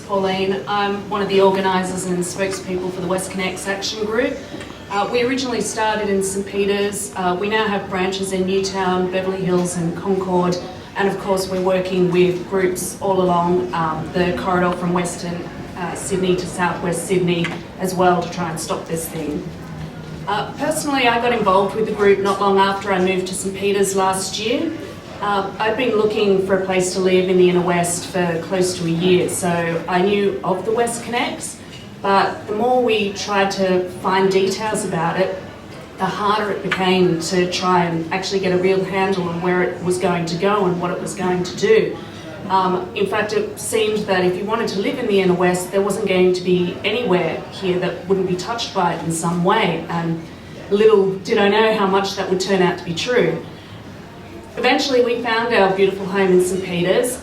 Pauline. I'm one of the organisers and spokespeople for the WestConnex Action Group. We originally started in St Peters. We now have branches in Newtown, Beverly Hills and Concord, and of course we're working with groups all along the corridor from Western Sydney to Southwest Sydney as well to try and stop this thing. Personally, I got involved with the group not long after I moved to St Peters last year. I've been looking for a place to live in the inner west for close to a year, so I knew of the WestConnex, but the more we tried to find details about it, the harder it became to try and actually get a real handle on where it was going to go and what it was going to do. In fact, it seemed that if you wanted to live in the inner west, there wasn't going to be anywhere here that wouldn't be touched by it in some way, and little did I know how much that would turn out to be true. Eventually we found our beautiful home in St Peters.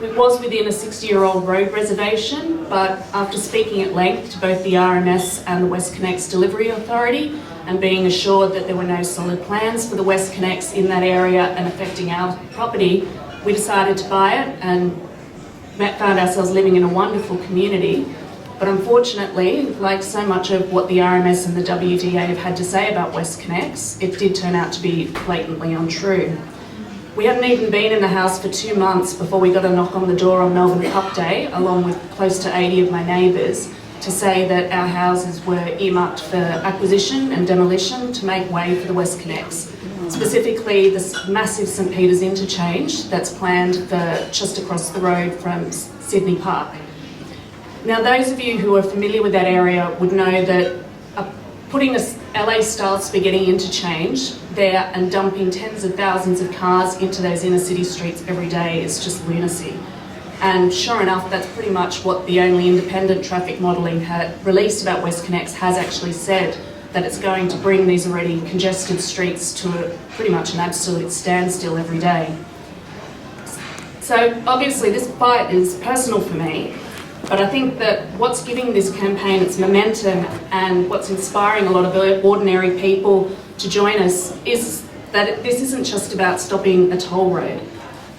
It was within a 60-year-old road reservation, but after speaking at length to both the RMS and the WestConnex Delivery Authority and being assured that there were no solid plans for the WestConnex in that area and affecting our property, we decided to buy it and found ourselves living in a wonderful community. But unfortunately, like so much of what the RMS and the WDA have had to say about WestConnex, it did turn out to be blatantly untrue. We hadn't even been in the house for 2 months before we got a knock on the door on Melbourne Cup Day, along with close to 80 of my neighbours, to say that our houses were earmarked for acquisition and demolition to make way for the WestConnex. Specifically, this massive St Peters interchange that's planned for just across the road from Sydney Park. Now, those of you who are familiar with that area would know that putting a LA-style spaghetti interchange there and dumping tens of thousands of cars into those inner city streets every day is just lunacy. And sure enough, that's pretty much what the only independent traffic modelling released about WestConnex has actually said, that it's going to bring these already congested streets to pretty much an absolute standstill every day. So obviously this fight is personal for me. But I think that what's giving this campaign its momentum and what's inspiring a lot of ordinary people to join us is that this isn't just about stopping a toll road.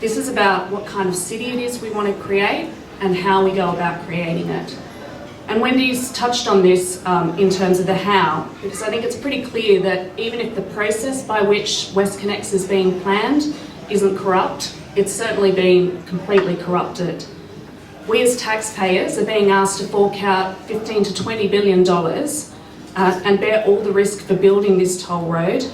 This is about what kind of city it is we want to create and how we go about creating it. And Wendy's touched on this in terms of the how, because I think it's pretty clear that even if the process by which WestConnex is being planned isn't corrupt, it's certainly been completely corrupted. We as taxpayers are being asked to fork out $15 to $20 billion and bear all the risk for building this toll road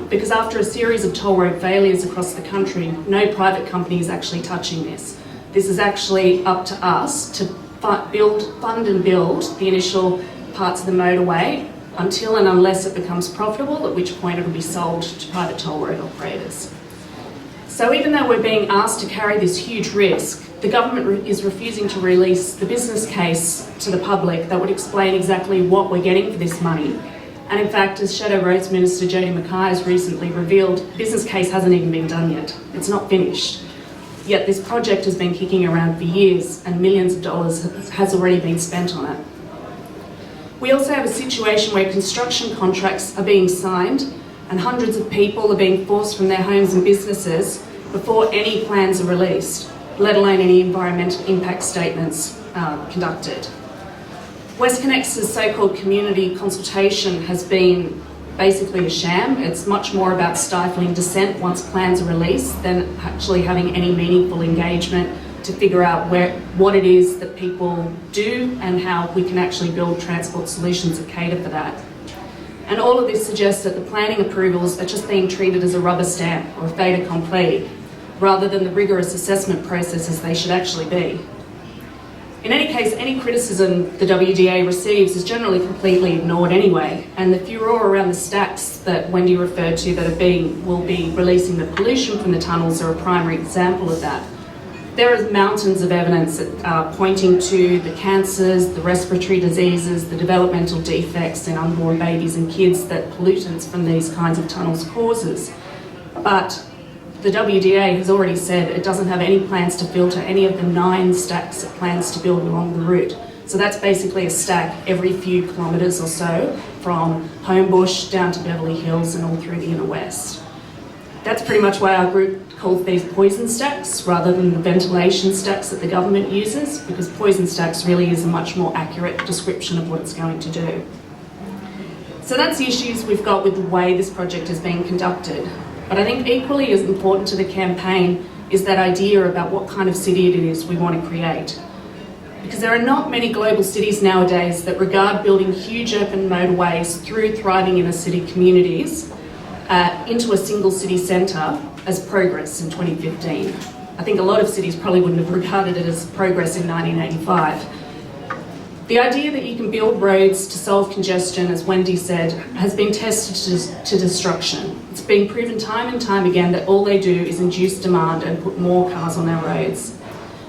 because after a series of toll road failures across the country, no private company is actually touching this. This is actually up to us to fund and build the initial parts of the motorway until and unless it becomes profitable, at which point it will be sold to private toll road operators. So even though we're being asked to carry this huge risk, the government is refusing to release the business case to the public that would explain exactly what we're getting for this money. And in fact, as Shadow Roads Minister Jody Mackay has recently revealed, the business case hasn't even been done yet. It's not finished. Yet this project has been kicking around for years and millions of dollars has already been spent on it. We also have a situation where construction contracts are being signed and hundreds of people are being forced from their homes and businesses before any plans are released, let alone any environmental impact statements conducted. WestConnex's so-called community consultation has been basically a sham. It's much more about stifling dissent once plans are released than actually having any meaningful engagement to figure out what it is that people do and how we can actually build transport solutions that cater for that. And all of this suggests that the planning approvals are just being treated as a rubber stamp or a fait accompli, rather than the rigorous assessment processes they should actually be. In any case, any criticism the WDA receives is generally completely ignored anyway, and the furore around the stacks that Wendy referred to that will be releasing the pollution from the tunnels are a primary example of that. There is mountains of evidence pointing to the cancers, the respiratory diseases, the developmental defects in unborn babies and kids that pollutants from these kinds of tunnels causes. But the WDA has already said it doesn't have any plans to filter any of the 9 stacks it plans to build along the route. So that's basically a stack every few kilometres or so from Homebush down to Beverly Hills and all through the inner west. That's pretty much why our group calls these poison stacks rather than the ventilation stacks that the government uses, because poison stacks really is a much more accurate description of what it's going to do. So that's the issues we've got with the way this project is being conducted. But I think equally as important to the campaign is that idea about what kind of city it is we want to create. Because there are not many global cities nowadays that regard building huge open motorways through thriving inner city communities into a single city centre as progress in 2015. I think a lot of cities probably wouldn't have regarded it as progress in 1985. The idea that you can build roads to solve congestion, as Wendy said, has been tested to destruction. It's been proven time and time again that all they do is induce demand and put more cars on our roads.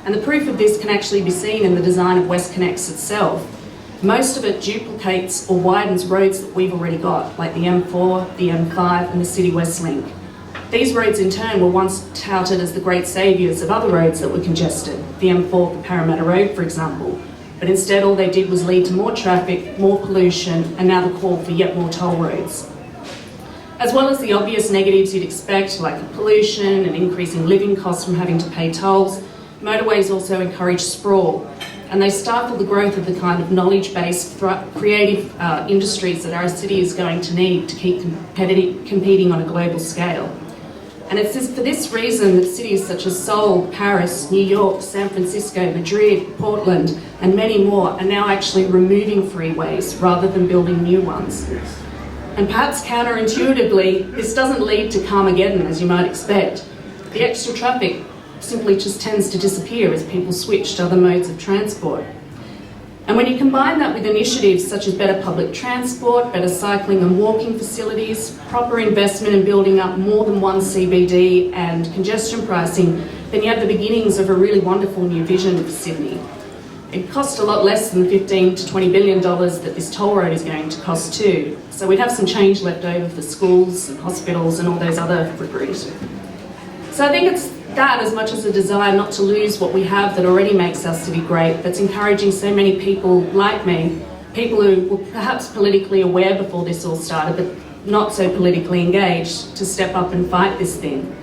And the proof of this can actually be seen in the design of WestConnex itself. Most of it duplicates or widens roads that we've already got, like the M4, the M5 and the City West Link. These roads in turn were once touted as the great saviours of other roads that were congested, the M4, the Parramatta Road for example. But instead all they did was lead to more traffic, more pollution and now the call for yet more toll roads. As well as the obvious negatives you'd expect, like the pollution and increasing living costs from having to pay tolls, motorways also encourage sprawl, and they stifle the growth of the kind of knowledge-based, creative industries that our city is going to need to keep competing on a global scale. And it's for this reason that cities such as Seoul, Paris, New York, San Francisco, Madrid, Portland, and many more are now actually removing freeways rather than building new ones. And perhaps counterintuitively, this doesn't lead to Carmageddon, as you might expect. The extra traffic simply just tends to disappear as people switch to other modes of transport. And when you combine that with initiatives such as better public transport, better cycling and walking facilities, proper investment in building up more than one CBD and congestion pricing, then you have the beginnings of a really wonderful new vision for Sydney. It costs a lot less than $15 to $20 billion that this toll road is going to cost too. So we'd have some change left over for schools and hospitals and all those other fripperies. So I think it's that as much as a desire not to lose what we have that already makes our city great, that's encouraging so many people like me, people who were perhaps politically aware before this all started, but not so politically engaged, to step up and fight this thing.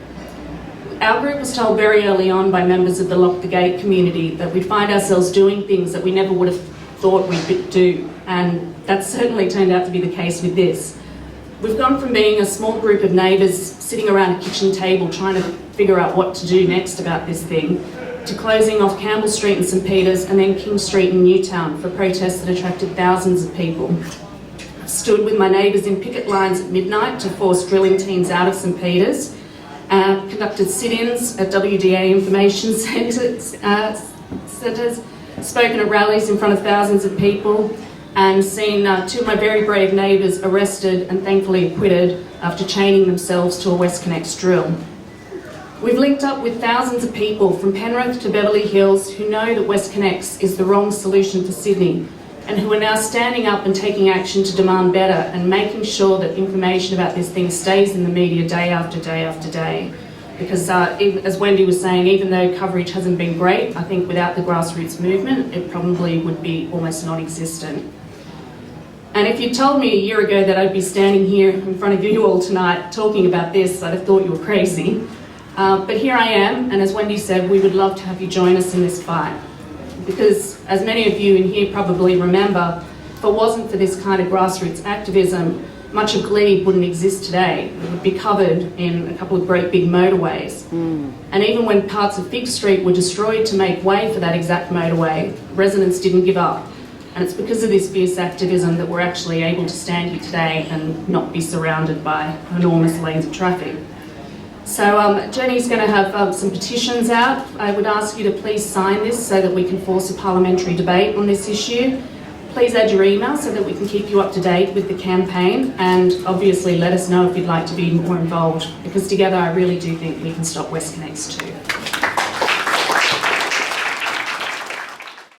Our group was told very early on by members of the Lock the Gate community that we'd find ourselves doing things that we never would have thought we'd do, and that certainly turned out to be the case with this. We've gone from being a small group of neighbours sitting around a kitchen table trying to figure out what to do next about this thing, to closing off Campbell Street in St Peters and then King Street in Newtown for protests that attracted thousands of people. I stood with my neighbours in picket lines at midnight to force drilling teams out of St Peters, conducted sit-ins at WDA information centres, spoken at rallies in front of thousands of people, and seen two of my very brave neighbours arrested and thankfully acquitted after chaining themselves to a WestConnex drill. We've linked up with thousands of people from Penrith to Beverly Hills who know that WestConnex is the wrong solution for Sydney and who are now standing up and taking action to demand better and making sure that information about this thing stays in the media day after day after day. Because as Wendy was saying, even though coverage hasn't been great, I think without the grassroots movement, it probably would be almost non-existent. And if you told me a year ago that I'd be standing here in front of you all tonight talking about this, I'd have thought you were crazy. But here I am, and as Wendy said, we would love to have you join us in this fight. Because, as many of you in here probably remember, if it wasn't for this kind of grassroots activism, much of Glebe wouldn't exist today. It would be covered in a couple of great big motorways. And even when parts of Fig Street were destroyed to make way for that exact motorway, residents didn't give up. And it's because of this fierce activism that we're actually able to stand here today and not be surrounded by enormous lanes of traffic. So Jenny's going to have some petitions out. I would ask you to please sign this so that we can force a parliamentary debate on this issue. Please add your email so that we can keep you up to date with the campaign, and obviously let us know if you'd like to be more involved, because together I really do think we can stop WestConnex too.